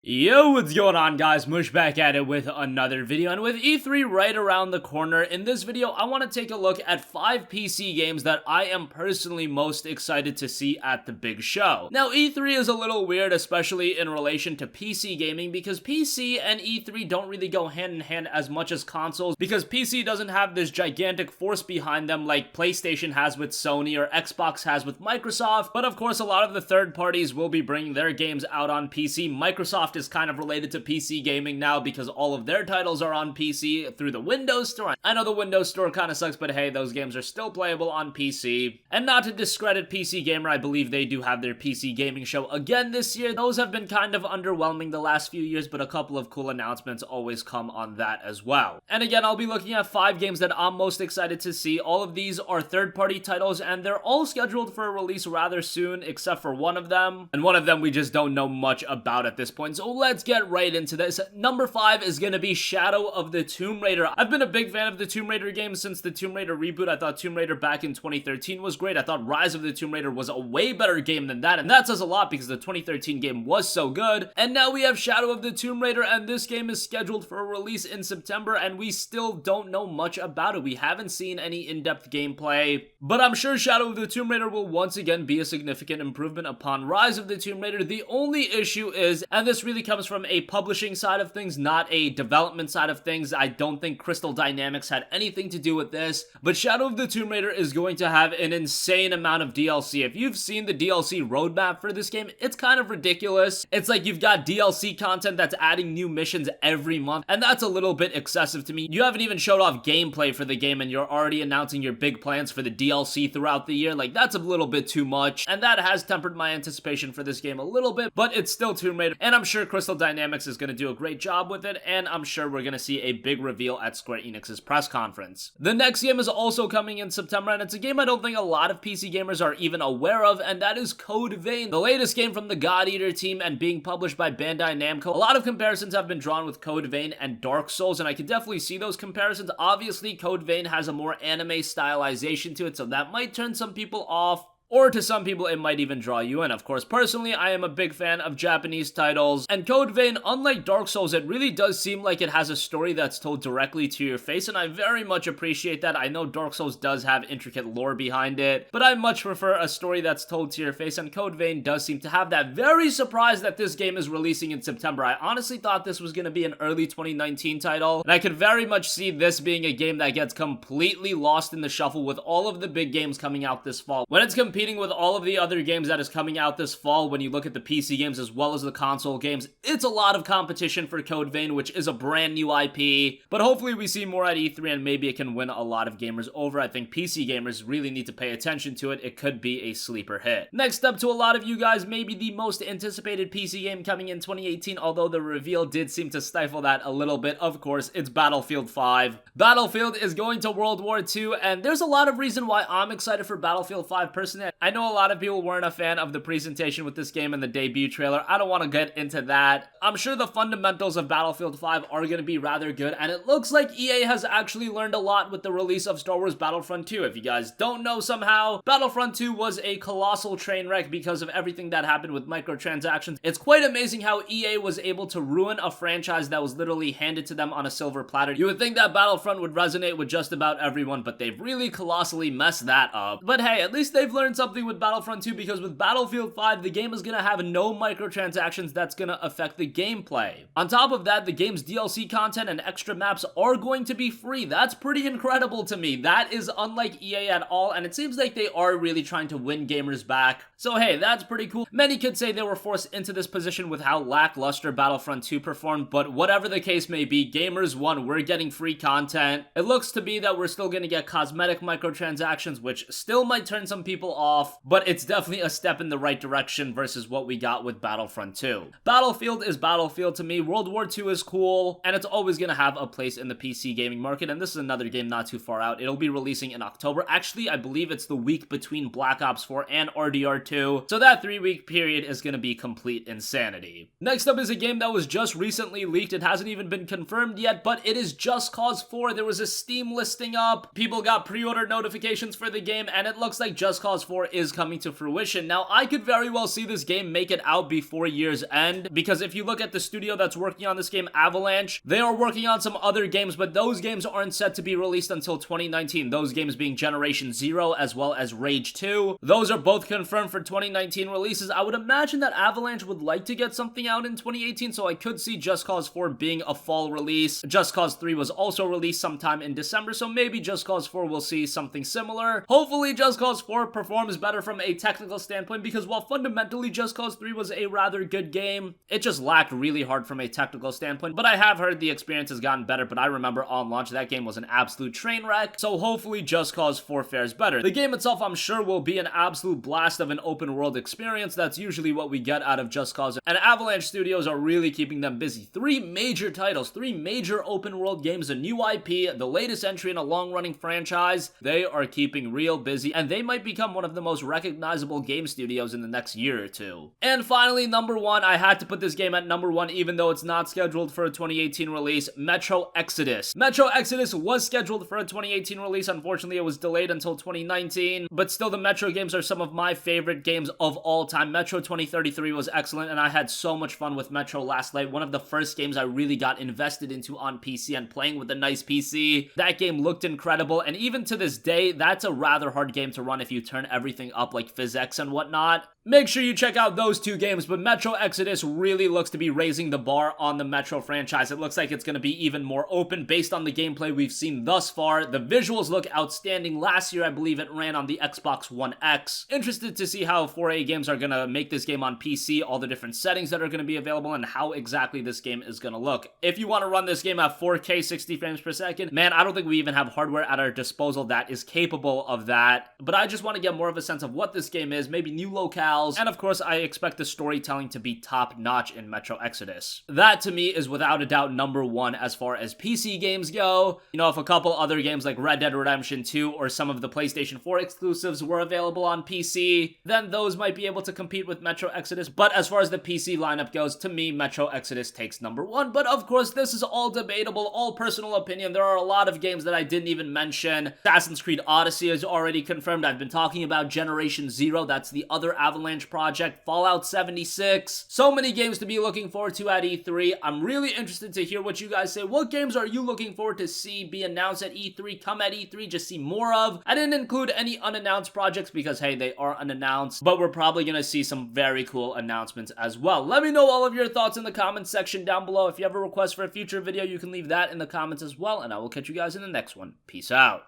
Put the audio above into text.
Yo, what's going on, guys? Mush back at it with another video, and with E3 right around the corner, in this video I want to take a look at 5 PC games that I am personally most excited to see at the big show. Now, E3 is a little weird, especially in relation to PC gaming, because PC and E3 don't really go hand in hand as much as consoles, because PC doesn't have this gigantic force behind them like PlayStation has with Sony or Xbox has with Microsoft, but of course a lot of the third parties will be bringing their games out on PC. Microsoft is kind of related to PC gaming now because all of their titles are on PC through the Windows Store. I know the Windows Store kind of sucks, but hey, those games are still playable on PC. And not to discredit PC Gamer, I believe they do have their PC gaming show again this year. Those have been kind of underwhelming the last few years, but a couple of cool announcements always come on that as well. And again, I'll be looking at 5 games that I'm most excited to see. All of these are third-party titles, and they're all scheduled for a release rather soon, except for one of them. And one of them we just don't know much about at this point. So let's get right into this. Number 5 is going to be Shadow of the Tomb Raider. I've been a big fan of the Tomb Raider games since the Tomb Raider reboot. I thought Tomb Raider back in 2013 was great. I thought Rise of the Tomb Raider was a way better game than that, and that says a lot because the 2013 game was so good. And now we have Shadow of the Tomb Raider, and this game is scheduled for a release in September, and we still don't know much about it. We haven't seen any in-depth gameplay, but I'm sure Shadow of the Tomb Raider will once again be a significant improvement upon Rise of the Tomb Raider. The only issue is, and this really comes from a publishing side of things, not a development side of things. I don't think Crystal Dynamics had anything to do with this, but Shadow of the Tomb Raider is going to have an insane amount of DLC. If you've seen the DLC roadmap for this game, it's kind of ridiculous. It's like you've got DLC content that's adding new missions every month, and that's a little bit excessive to me. You haven't even showed off gameplay for the game, and you're already announcing your big plans for the DLC throughout the year. Like, that's a little bit too much, and that has tempered my anticipation for this game a little bit, but it's still Tomb Raider, and I'm sure Crystal Dynamics is going to do a great job with it, and I'm sure we're going to see a big reveal at Square Enix's press conference. The next game is also coming in September, and it's a game I don't think a lot of PC gamers are even aware of, and that is Code Vein, the latest game from the God Eater team and being published by Bandai Namco. A lot of comparisons have been drawn with Code Vein and Dark Souls, and I can definitely see those comparisons. Obviously, Code Vein has a more anime stylization to it, so that might turn some people off, or to some people it might even draw you in. Of course, personally, I am a big fan of Japanese titles, and Code Vein, unlike Dark Souls, it really does seem like it has a story that's told directly to your face, and I very much appreciate that. I know Dark Souls does have intricate lore behind it, but I much prefer a story that's told to your face, and Code Vein does seem to have that. Very surprised that this game is releasing in September. I honestly thought this was going to be an early 2019 title, and I could very much see this being a game that gets completely lost in the shuffle with all of the big games coming out this fall. When it's competing with all of the other games that is coming out this fall, when you look at the PC games as well as the console games, it's a lot of competition for Code Vein, which is a brand new IP, but hopefully we see more at E3 and maybe it can win a lot of gamers over. I think PC gamers really need to pay attention to it. It could be a sleeper hit. Next up, to a lot of you guys, maybe the most anticipated PC game coming in 2018, although the reveal did seem to stifle that a little bit. Of course, it's Battlefield 5. Battlefield is going to World War II, and there's a lot of reason why I'm excited for Battlefield 5 personally. I know a lot of people weren't a fan of the presentation with this game and the debut trailer. I don't want to get into that. I'm sure the fundamentals of Battlefield 5 are going to be rather good, and it looks like EA has actually learned a lot with the release of Star Wars Battlefront 2. If you guys don't know somehow, Battlefront 2 was a colossal train wreck because of everything that happened with microtransactions. It's quite amazing how EA was able to ruin a franchise that was literally handed to them on a silver platter. You would think that Battlefront would resonate with just about everyone, but they've really colossally messed that up. But hey, at least they've learned something with Battlefront 2, because with Battlefield 5, the game is going to have no microtransactions that's going to affect the gameplay. On top of that, the game's DLC content and extra maps are going to be free. That's pretty incredible to me. That is unlike EA at all, and it seems like they are really trying to win gamers back. So hey, that's pretty cool. Many could say they were forced into this position with how lackluster Battlefront 2 performed, but whatever the case may be, gamers won. We're getting free content. It looks to be that we're still going to get cosmetic microtransactions, which still might turn some people off, but it's definitely a step in the right direction versus what we got with Battlefront 2. Battlefield is Battlefield to me. World War II is cool, and it's always going to have a place in the PC gaming market, and this is another game not too far out. It'll be releasing in October. Actually, I believe it's the week between Black Ops 4 and RDR2, so that 3-week period is going to be complete insanity. Next up is a game that was just recently leaked. It hasn't even been confirmed yet, but it is Just Cause 4. There was a Steam listing up. People got pre-order notifications for the game, and it looks like Just Cause 4 is coming to fruition. Now, I could very well see this game make it out before year's end, because if you look at the studio that's working on this game, Avalanche, they are working on some other games, but those games aren't set to be released until 2019. Those games being Generation Zero as well as Rage 2. Those are both confirmed for 2019 releases. I would imagine that Avalanche would like to get something out in 2018, so I could see Just Cause 4 being a fall release. Just Cause 3 was also released sometime in December, so maybe Just Cause 4 will see something similar. Hopefully Just Cause 4 performs better from a technical standpoint, because while fundamentally Just Cause 3 was a rather good game, it just lacked really hard from a technical standpoint. But I have heard the experience has gotten better, but I remember on launch that game was an absolute train wreck, so hopefully Just Cause 4 fares better. The game itself, I'm sure, will be an absolute blast of an open world experience. That's usually what we get out of Just Cause, and Avalanche Studios are really keeping them busy. 3 major titles, 3 major open world games, a new IP, the latest entry in a long-running franchise. They are keeping real busy, and they might become one of the most recognizable game studios in the next year or two. And finally, number 1, I had to put this game at number 1 even though it's not scheduled for a 2018 release, Metro Exodus. Metro Exodus was scheduled for a 2018 release. Unfortunately, it was delayed until 2019, but still the Metro games are some of my favorite games of all time. Metro 2033 was excellent, and I had so much fun with Metro last night. One of the first games I really got invested into on PC, and playing with a nice PC. That game looked incredible, and even to this day, that's a rather hard game to run if you turn everything up like physics and whatnot. Make sure you check out those 2 games, but Metro Exodus really looks to be raising the bar on the Metro franchise. It looks like it's going to be even more open based on the gameplay we've seen thus far. The visuals look outstanding. Last year, I believe it ran on the Xbox One X. Interested to see how 4A Games are going to make this game on PC, all the different settings that are going to be available, and how exactly this game is going to look. If you want to run this game at 4K 60 frames per second, man, I don't think we even have hardware at our disposal that is capable of that. But I just want to get more of a sense of what this game is, maybe new locales, and of course I expect the storytelling to be top-notch in Metro Exodus. That to me is without a doubt number 1 as far as PC games go. You know, if a couple other games like Red Dead Redemption 2 or some of the PlayStation 4 exclusives were available on PC, then those might be able to compete with Metro Exodus. But as far as the PC lineup goes, to me Metro Exodus takes number 1. But of course this is all debatable, all personal opinion. There are a lot of games that I didn't even mention. Assassin's Creed Odyssey is already confirmed. I've been talking about Generation Zero, that's the other Avalanche project, Fallout 76. So many games to be looking forward to at E3. I'm really interested to hear what you guys say. What games are you looking forward to see be announced at E3, come at E3, just see more of? I didn't include any unannounced projects because, hey, they are unannounced, but we're probably gonna see some very cool announcements as well. Let me know all of your thoughts in the comments section down below. If you have a request for a future video, you can leave that in the comments as well, and I will catch you guys in the next one. Peace out.